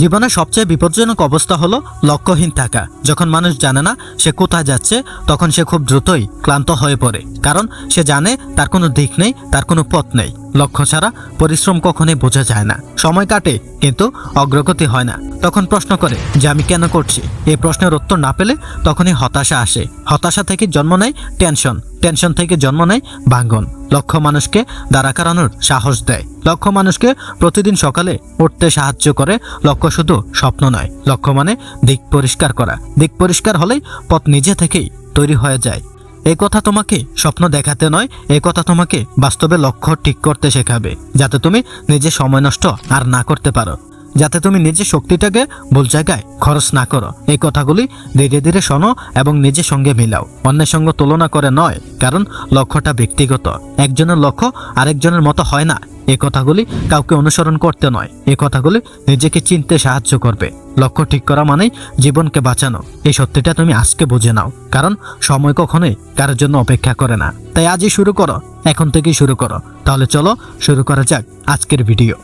জীবনের সবচেয়ে বিপজ্জনক অবস্থা হলো লক্ষ্যহীন থাকা। যখন মানুষ জানে না সে কোথায় যাচ্ছে, তখন সে খুব দ্রুতই ক্লান্ত হয়ে পড়ে, কারণ সে জানে তার কোনো দিক নেই, তার কোনো পথ নেই। লক্ষ্য ছাড়া পরিশ্রম কখনোই বোঝা যায় না। সময় কাটে কিন্তু অগ্রগতি হয় না। তখন প্রশ্ন করে যে আমি কেন করছি। এই প্রশ্নের উত্তর না পেলে তখনই হতাশা আসে। হতাশা থেকে জন্ম নেয় টেনশন, টেনশন থেকে জন্ম নেয় ভাঙন। লক্ষ্য মানুষকে দাঁড়া করানোর সাহস দেয়। লক্ষ্য মানুষকে প্রতিদিন সকালে উঠতে সাহায্য করে। লক্ষ্য শুধু স্বপ্ন নয়, লক্ষ্য মানে দিক পরিষ্কার করা। দিক পরিষ্কার হলেই পথ নিজে থেকেই তৈরি হয়ে যায়। এই কথা তোমাকে স্বপ্ন দেখাতে নয়, এই কথা তোমাকে বাস্তবে লক্ষ্য ঠিক করতে শেখাবে, যাতে তুমি নিজে সময় নষ্ট আর না করতে পারো, যাতে তুমি নিজের শক্তিটাকে ভুল জায়গায় খরচ না করো। এই কথাগুলি ধীরে ধীরে শোনো এবং নিজের সঙ্গে মিলাও, অন্যের সঙ্গে তুলনা করে নয়, কারণ লক্ষ্যটা ব্যক্তিগত। একজনের লক্ষ্য আরেকজনের মতো হয় না। এই কথাগুলি কাউকে অনুসরণ করতে নয়, এই কথাগুলি নিজেকে চিনতে সাহায্য করবে। লক্ষ্য ঠিক করা মানেই জীবনকে বাঁচানো। এই সত্যিটা তুমি আজকে বুঝে নাও, কারণ সময় কখনোই কারোর জন্য অপেক্ষা করে না। তাই আজই শুরু করো, এখন থেকেই শুরু করো। তাহলে চলো শুরু করা যাক আজকের ভিডিও।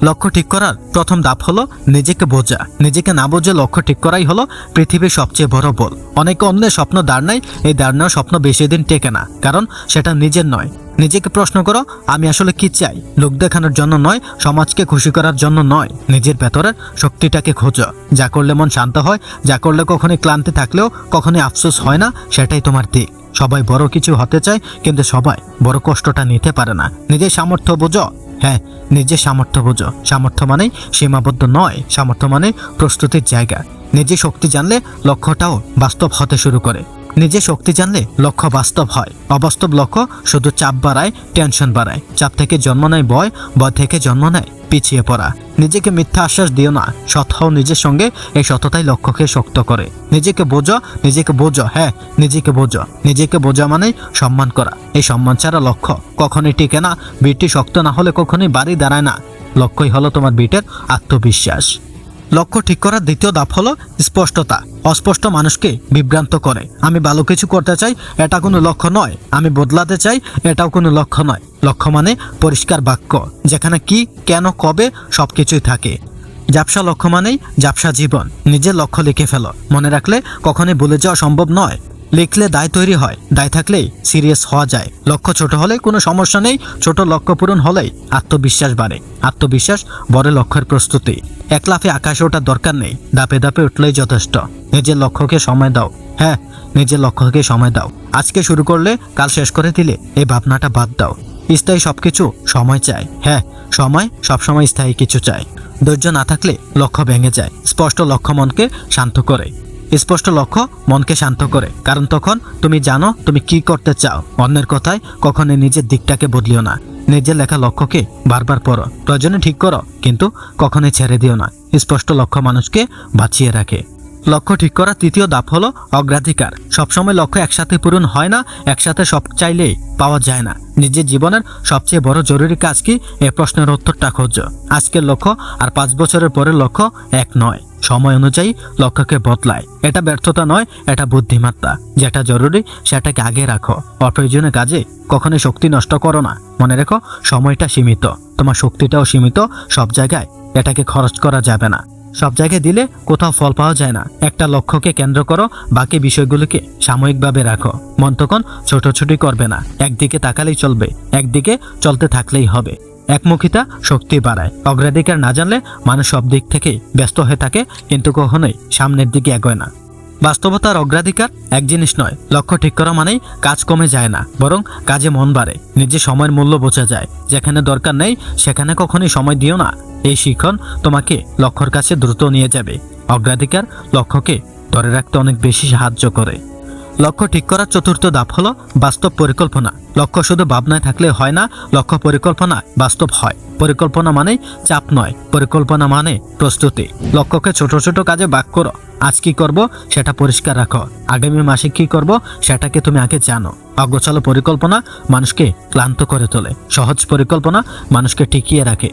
লক্ষ্য ঠিক করার প্রথম ধাপ হলো নিজেকে বোঝা। নিজেকে না বুঝে লক্ষ্য ঠিক করাই হলো পৃথিবীর সবচেয়ে বড় ভুল। অনেকে অন্যের স্বপ্ন দাঁড়ায়, এই দাঁড়ানোর স্বপ্ন বেশি দিন টেকে না, কারণ সেটা নিজের নয়। নিজেকে প্রশ্ন করো, আমি আসলে কি চাই? লোক দেখানোর জন্য নয়, সমাজকে খুশি করার জন্য নয়। নিজের ভেতরের শক্তিটাকে খোঁজো। যা করলে মন শান্ত হয়, যা করলে কখনোই ক্লান্তি থাকলেও কখনোই আফসোস হয় না, সেটাই তোমার দিক। সবাই বড় কিছু হতে চায়, কিন্তু সবাই বড় কষ্টটা নিতে পারে না। নিজের সামর্থ্য বোঝো। হ্যাঁ, নিজের সামর্থ্য বোঝো। সামর্থ্য মানেই সীমাবদ্ধ নয়, সামর্থ্য মানে প্রস্তুতির জায়গা। নিজের শক্তি জানলে লক্ষ্যটাও বাস্তব হতে শুরু করে। নিজের শক্তি জানলে লক্ষ্য বাস্তব হয়। অবাস্তব লক্ষ্য শুধু চাপ বাড়ায়, টেনশন বাড়ায়। চাপ থেকে জন্ম নেয় ভয়, ভয় থেকে জন্ম নেয় পিছিয়ে পড়া। নিজেকে মিথ্যা আশ্বাস দিও না, সৎ হও নিজের সঙ্গে। এই সততাই লক্ষ্যকে শক্ত করে। নিজেকে বোঝো, নিজেকে বোঝো। হ্যাঁ, নিজেকে বোঝো। নিজেকে বোঝা মানেই সম্মান করা। এই সম্মান ছাড়া লক্ষ্য কখনোই টিকে না। বিটটি শক্ত না হলে কখনোই বাড়ি দাঁড়ায় না। লক্ষ্যই হলো তোমার বিটের আত্মবিশ্বাস। লক্ষ্য ঠিক করার দ্বিতীয় ধাপ হলো স্পষ্টতা। অস্পষ্ট মানুষকে বিভ্রান্ত করে। আমি ভালো কিছু করতে চাই, এটা কোনো লক্ষ্য নয়। আমি বদলাতে চাই, এটাও কোনো লক্ষ্য নয়। লক্ষ্য মানে পরিষ্কার বাক্য, যেখানে কি, কেন, কবে সবকিছুই থাকে। ঝাপসা লক্ষ্য মানেই ঝাপসা জীবন। নিজের লক্ষ্য লিখে ফেলো। মনে রাখলে কখনোই ভুলে যাওয়া সম্ভব নয়। লিখলে দায় তৈরি হয়, দায় থাকলেই সিরিয়াস হওয়া যায়। লক্ষ্য ছোট হলে কোনো সমস্যা নেই, ছোট লক্ষ্য পূরণ হলেই আত্মবিশ্বাস বাড়ে। আত্মবিশ্বাস বড় লক্ষ্যের প্রস্তুতি। এক লাফে আকাশে ওঠার দরকার নেই, ধাপে ধাপে উঠলেই যথেষ্ট। নিজের লক্ষ্যকে সময় দাও। হ্যাঁ, নিজের লক্ষ্যকে সময় দাও। আজকে শুরু করলে কাল শেষ করে দিলে এই ভাবনাটা বাদ দাও। স্থায়ী সবকিছু সময় চায়। হ্যাঁ, সময় সবসময় স্থায়ী কিছু চায়। ধৈর্য না থাকলে লক্ষ্য ভেঙে যায়। স্পষ্ট লক্ষ্য মনকে শান্ত করে। স্পষ্ট লক্ষ্য মনকে শান্ত করে, কারণ তখন তুমি জানো তুমি কি করতে চাও। অন্যের কথায় কখনো নিজের দিকটাকে বদলিও না। নিজের লেখা লক্ষ্যকে বারবার পড়ো, প্রয়োজনে ঠিক করো, কিন্তু কখনোই ছেড়ে দিও না। স্পষ্ট লক্ষ্য মানুষকে বাঁচিয়ে রাখে। লক্ষ্য ঠিক করা তৃতীয় ধাপ হলো অগ্রাধিকার। সবসময় লক্ষ্য একসাথে পূরণ হয় না, একসাথে সব চাইলেই পাওয়া যায় না। নিজের জীবনের সবচেয়ে বড় জরুরি কাজ কি? এই প্রশ্নের উত্তরটা খোঁজো। আজকের লক্ষ্য আর 5 বছরের পরের লক্ষ্য এক নয়। সময় অনুযায়ী লক্ষ্যকে বদলায়। এটা ব্যর্থতা নয়, এটা বুদ্ধিমত্তা। যেটা জরুরি সেটাকে আগে রাখো। অপ্রয়োজনীয় কাজে কখনোই শক্তি নষ্ট করো না। মনে রেখো, সময়টা সীমিত, তোমার শক্তিটাও সীমিত। সব জায়গায় এটাকে খরচ করা যাবে না। সব জায়গায় দিলে কোথাও ফল পাওয়া যায় না। একটা লক্ষ্যকে কেন্দ্র করো, বাকি বিষয়গুলোকে সাময়িকভাবে রাখো। মন তখন ছোটাছুটি করবে না। একদিকে তাকালেই চলবে, একদিকে চলতে থাকলেই হবে। একমুখিতা শক্তি বাড়ায়। অগ্রাধিকার না জানলে মানুষ সব দিক থেকেই ব্যস্ত হয়ে থাকে, কিন্তু কখনোই সামনের দিকে এগোয় না। বাস্তবতার অগ্রাধিকার এক জিনিস নয়। লক্ষ্য ঠিক করা মানেই কাজ কমে যায় না, বরং কাজে মন বাড়ে। নিজে সময়ের মূল্য বোঝা যায়। যেখানে দরকার নেই সেখানে কখনোই সময় দিও না। এই শিখন তোমাকে লক্ষ্যর কাছে দ্রুত নিয়ে যাবে। অগ্রাধিকার লক্ষ্যকে ধরে রাখতে অনেক বেশি সাহায্য করে। লক্ষ্য ঠিক করার চতুর্থ ধাপ হলো বাস্তব পরিকল্পনা। লক্ষ্য শুধু ভাবনায় থাকলে হয় না, লক্ষ্য পরিকল্পনা বাস্তব হয়। পরিকল্পনা মানেই চাপ নয়, পরিকল্পনা মানে প্রস্তুতি। লক্ষ্যকে ছোট ছোট কাজে ভাগ করো। আজ কি করব সেটা পরিষ্কার রাখো। আগামী মাসে কি করব সেটাকে তুমি আগে জানো। অগোছালো পরিকল্পনা মানুষকে ক্লান্ত করে তোলে। সহজ পরিকল্পনা মানুষকে টিকিয়ে রাখে।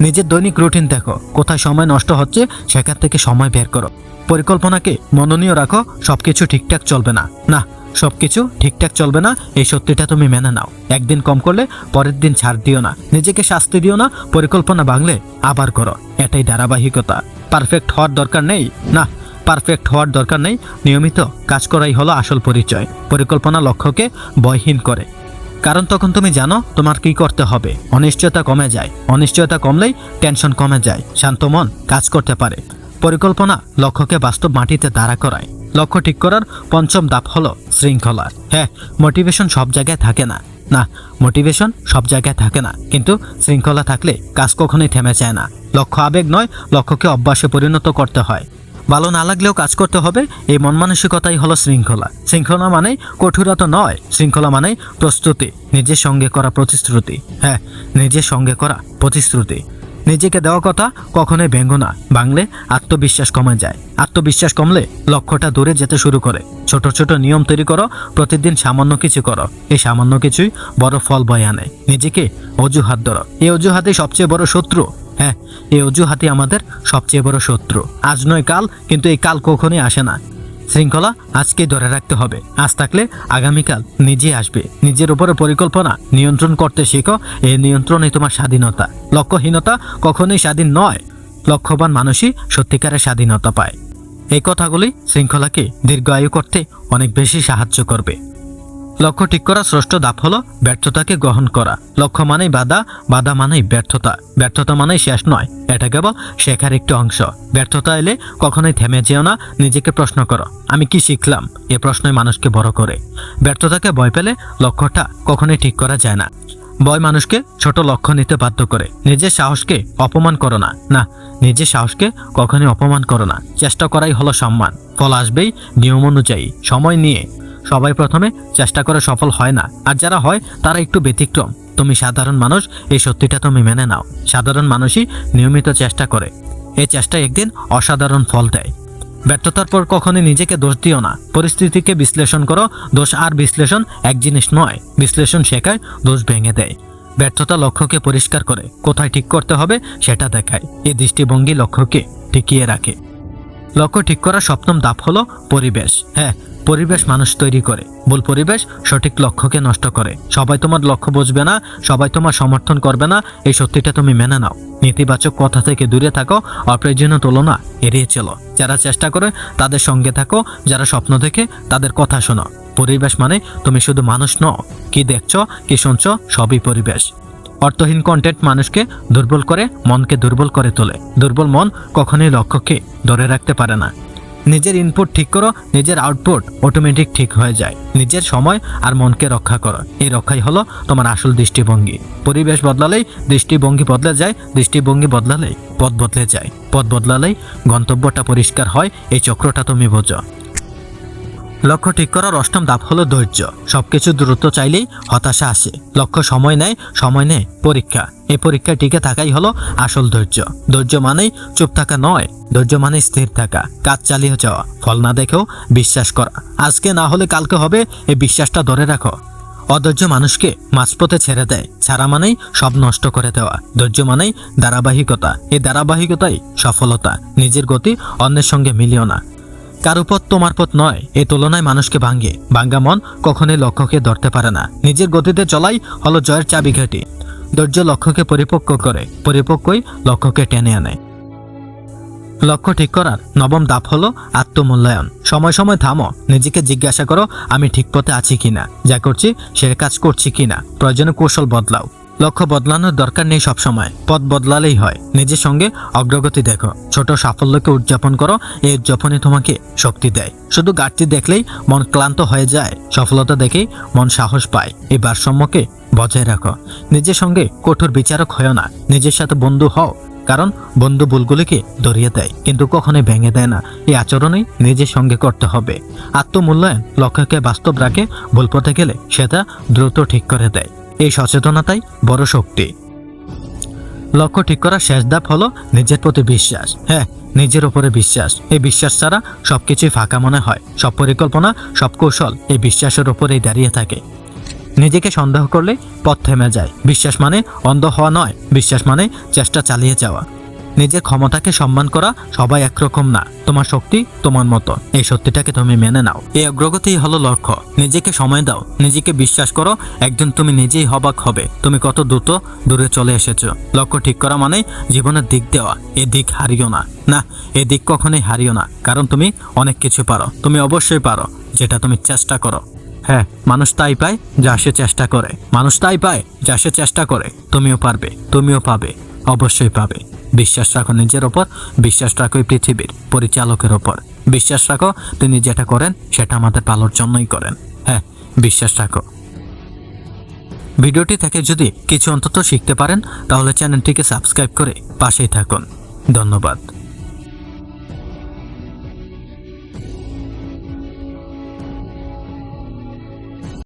নিজের দৈনিক রুটিন দেখো, কোথায় সময় নষ্ট হচ্ছে সেখান থেকে সময় বের করো। পরিকল্পনাকে মননীয় রাখো। সবকিছু ঠিকঠাক চলবে না, না, সবকিছু ঠিকঠাক চলবে না, এই সত্যিটা তুমি মেনে নাও। একদিন কম করলে পরের দিন ছাড় দিও না, নিজেকে শাস্তি দিও না। পরিকল্পনা ভাঙলে আবার করো, এটাই ধারাবাহিকতা। পারফেক্ট হওয়ার দরকার নেই, না পারফেক্ট হওয়ার দরকার নেই। নিয়মিত কাজ করাই হলো আসল পরিচয়। পরিকল্পনা লক্ষ্যকে ভয়হীন করে, কারণ তখন তুমি জানো তোমার কি করতে হবে। অনিশ্চয়তা কমে যায়, অনিশ্চয়তা কমলেই টেনশন কমে যায়। শান্ত মন কাজ করতে পারে। পরিকল্পনা লক্ষ্যকে বাস্তব মাটিতে দাঁড়া করায়। লক্ষ্য ঠিক করার পঞ্চম ধাপ হলো শৃঙ্খলা। হ্যাঁ, মোটিভেশন সব জায়গায় থাকে না, না মোটিভেশন সব জায়গায় থাকে না, কিন্তু শৃঙ্খলা থাকলে কাজ কখনোই থেমে যায় না। লক্ষ্য আবেগ নয়, লক্ষ্যকে অভ্যাসে পরিণত করতে হয়। ভালো না লাগলেও কাজ করতে হবে, এই মন মানসিকতাই হলো শৃঙ্খলা। শৃঙ্খলা মানেই কঠোরতা নয়, শৃঙ্খলা মানেই প্রস্তুতি, নিজের সঙ্গে করা প্রতিশ্রুতি। হ্যাঁ, নিজের সঙ্গে করা প্রতিশ্রুতি। নিজেকে দেওয়া কথা কখনোই ভেঙো না, ভাঙলে আত্মবিশ্বাস কমে যায়। আত্মবিশ্বাস কমলে লক্ষ্যটা দূরে যেতে শুরু করে। ছোট ছোট নিয়ম তৈরি করো, প্রতিদিন সামান্য কিছু করো। এই সামান্য কিছুই বড় ফল বয়ে আনে। নিজেকে অজুহাত ধরো, এই অজুহাতই সবচেয়ে বড় শত্রু। হ্যাঁ, এই অজুহাতই আমাদের সবচেয়ে বড় শত্রু। আজ নয় কাল, কিন্তু এই কাল কখনোই আসে না। শৃঙ্খলা আজকে ধরে রাখতে হবে, আজ থাকলে আগামীকাল নিজে আসবে। নিজের উপরে পরিকল্পনা নিয়ন্ত্রণ করতে শেখো, এই নিয়ন্ত্রণই তোমার স্বাধীনতা। লক্ষ্যহীনতা কখনোই স্বাধীন নয়, লক্ষ্যবান মানুষই সত্যিকারের স্বাধীনতা পায়। এই কথাগুলি শৃঙ্খলাকে দীর্ঘায়ু করতে অনেক বেশি সাহায্য করবে। লক্ষ্য ঠিক করা ষষ্ঠ ধাপ হলো ব্যর্থতাকে গ্রহণ করা। লক্ষ্য মানেই বাধা, বাধা মানেই ব্যর্থতা, ব্যর্থতা মানেই শেষ নয়, এটা কেবল শেখার একটি অংশ। ব্যর্থতা এলে কখনোই থেমে যেও না, নিজেকে প্রশ্ন করো আমি কি শিখলাম। এ প্রশ্নই মানুষকে বড় করে। ব্যর্থতাকে ভয় পেলে লক্ষ্যটা কখনোই ঠিক করা যায় না। ভয় মানুষকে ছোট লক্ষ্য নিতে বাধ্য করে। নিজের সাহসকে অপমান করো না, না নিজের সাহসকে কখনোই অপমান করো না। চেষ্টা করাই হলো সম্মান, ফল আসবেই নিয়ম অনুযায়ী, সময় নিয়ে। সবাই প্রথমে চেষ্টা করে সফল হয় না, আর যারা হয় তারা একটু ব্যতিক্রম। তুমি সাধারণ মানুষ, এই সত্যিটা তুমি মেনে নাও। সাধারণ মানুষই নিয়মিত চেষ্টা করে, এই চেষ্টা একদিন অসাধারণ ফল দেয়। ব্যর্থতার পর কখনোই নিজেকে দোষ দিও না, পরিস্থিতিকে বিশ্লেষণ করো। দোষ আর বিশ্লেষণ এক জিনিস নয়, বিশ্লেষণ শেখায়, দোষ ভেঙে দেয়। ব্যর্থতা লক্ষ্যকে পরিষ্কার করে, কোথায় ঠিক করতে হবে সেটা দেখায়। এই দৃষ্টিভঙ্গি লক্ষ্যকে টিকিয়ে রাখে। লক্ষ্য ঠিক করার সপ্তম ধাপ হলো পরিবেশ। হ্যাঁ, পরিবেশ মানুষ তৈরি করে, ভুল পরিবেশ সঠিক লক্ষ্যকে নষ্ট করে। সবাই তোমার লক্ষ্য বুঝবে না, সবাই তোমার সমর্থন করবে না, এই সত্যিটা তুমি মেনে নাও। নেতিবাচক কথা থেকে দূরে থাকো, অপ্রয়োজনীয় তুলনা এড়িয়ে চলো। যারা চেষ্টা করে তাদের সঙ্গে থাকো, যারা স্বপ্ন দেখে তাদের কথা শোনো। পরিবেশ মানে তুমি শুধু মানুষ নও, কি দেখছো কি শুনছো সবই পরিবেশ। অর্থহীন কন্টেন্ট মানুষকে দুর্বল করে, মনকে দুর্বল করে তোলে। দুর্বল মন কখনোই লক্ষ্যকে ধরে রাখতে পারে না। নিজের ইনপুট ঠিক করো, নিজের আউটপুট অটোমেটিক ঠিক হয়ে যায়। নিজের সময় আর মনকে রক্ষা করো, এই রক্ষাই হলো তোমার আসল দৃষ্টিভঙ্গি। পরিবেশ বদলালেই দৃষ্টিভঙ্গি বদলে যায়, দৃষ্টিভঙ্গি বদলালেই পথ বদলে যায়, পথ বদলালেই গন্তব্যটা পরিষ্কার হয়। এই চক্রটা তুমি বোঝো। লক্ষ্য ঠিক করার অষ্টম ধাপ হলো ধৈর্য। সবকিছু দ্রুত চাইলেই হতাশা আসে। লক্ষ্য সময় নেয়, সময় নেয় পরীক্ষা। এই পরীক্ষায় টিকে থাকাই হলো আসল ধৈর্য। ধৈর্য মানেই চুপ থাকা নয়, ধৈর্য মানে স্থির থাকা, কাজ চালিয়ে যাওয়া, ফল না দেখেও বিশ্বাস করা। আজকে না হলে কালকে হবে, এই বিশ্বাসটা ধরে রাখো। অধৈর্য মানুষকে মাঝপথে ছেড়ে দেয়, ছাড়া মানেই সব নষ্ট করে দেওয়া। ধৈর্য মানেই ধারাবাহিকতা, এই ধারাবাহিকতাই সফলতা। নিজের গতি অন্যের সঙ্গে মিলিও না, কারো পথ তোমার পথ নয়, এই তুলনায় মানুষকে ভাঙ্গে। ভাঙ্গা মন কখনোই লক্ষ্যকে ধরতে পারে না। নিজের গতিতে চলাই হলো জয়ের চাবিকাঠি। ধৈর্য লক্ষ্যকে পরিপক্ক করে, পরিপক্কই লক্ষ্যকে টেনে আনে। লক্ষ্য ঠিক করার নবম ধাপ হলো আত্মমূল্যায়ন। সময় সময় থামো, নিজেকে জিজ্ঞাসা করো আমি ঠিক পথে আছি কিনা, যা করছি সে কাজ করছি কিনা। প্রয়োজনে কৌশল বদলাও। লক্ষ্য বদলানোর দরকার নেই সবসময়, পথ বদলালেই হয়। নিজের সঙ্গে অগ্রগতি দেখো, ছোট সাফল্যকে উদযাপন করো, এই উদযাপনই তোমাকে শক্তি দেয়। শুধু ঘাটতি দেখলেই মন ক্লান্ত হয়ে যায়, সফলতা দেখেই মন সাহস পায়। এই ভারসাম্যকে বজায় রাখো। নিজের সঙ্গে কঠোর বিচারক হও না, নিজের সাথে বন্ধু হও, কারণ বন্ধু ভুলগুলিকে ধরিয়ে দেয় কিন্তু কখনোই ভেঙে দেয় না। এই আচরণই নিজের সঙ্গে করতে হবে। আত্মমূল্যায়ন লক্ষ্যকে বাস্তব রাখে, ভুল পথে গেলে সেটা দ্রুত ঠিক করে দেয়। এই সচেতনতাই বড় শক্তি। লক্ষ্য ঠিক করার শেষ ধাপ হলো নিজের প্রতি বিশ্বাস। হ্যাঁ, নিজের উপরে বিশ্বাস। এই বিশ্বাস ছাড়া সবকিছুই ফাঁকা মনে হয়। সব পরিকল্পনা, সব কৌশল এই বিশ্বাসের উপরেই দাঁড়িয়ে থাকে। নিজেকে সন্দেহ করলে পথ থেমে যায়। বিশ্বাস মানে অন্ধ হওয়া নয়, বিশ্বাস মানে চেষ্টা চালিয়ে যাওয়া। নিজের ক্ষমতাকে সম্মান করা। সবাই একরকম না, তোমার শক্তি তোমার মতো, এই সত্যিটাকে তুমি মেনে নাও। এই অগ্রগতিই হলো লক্ষ্য। নিজেকে সময় দাও, নিজেকে বিশ্বাস করো, একদিন তুমি নিজেই অবাক হবে তুমি কত দ্রুত দূরে চলে এসেছো। লক্ষ্য ঠিক করা মানে জীবনের দিক দেওয়া। এ দিক হারিও না, না এ দিক কখনোই হারিও না, কারণ তুমি অনেক কিছু পারো, তুমি অবশ্যই পারো, যেটা তুমি চেষ্টা করো। হ্যাঁ, মানুষ তাই পায় যা সে চেষ্টা করে, মানুষ তাই পায় যা সে চেষ্টা করে। তুমিও পারবে, তুমিও পাবে, অবশ্যই পাবে। বিশ্বাস রাখো নিজের ওপর, বিশ্বাস রাখো এই পৃথিবীর পরিচালকের ওপর, বিশ্বাস রাখো তিনি যেটা করেন সেটা আমাদের ভালোর জন্যই করেন। হ্যাঁ, বিশ্বাস রাখো। ভিডিওটি থেকে যদি কিছু অন্তত শিখতে পারেন তাহলে চ্যানেলটিকে সাবস্ক্রাইব করে পাশেই থাকুন। ধন্যবাদ।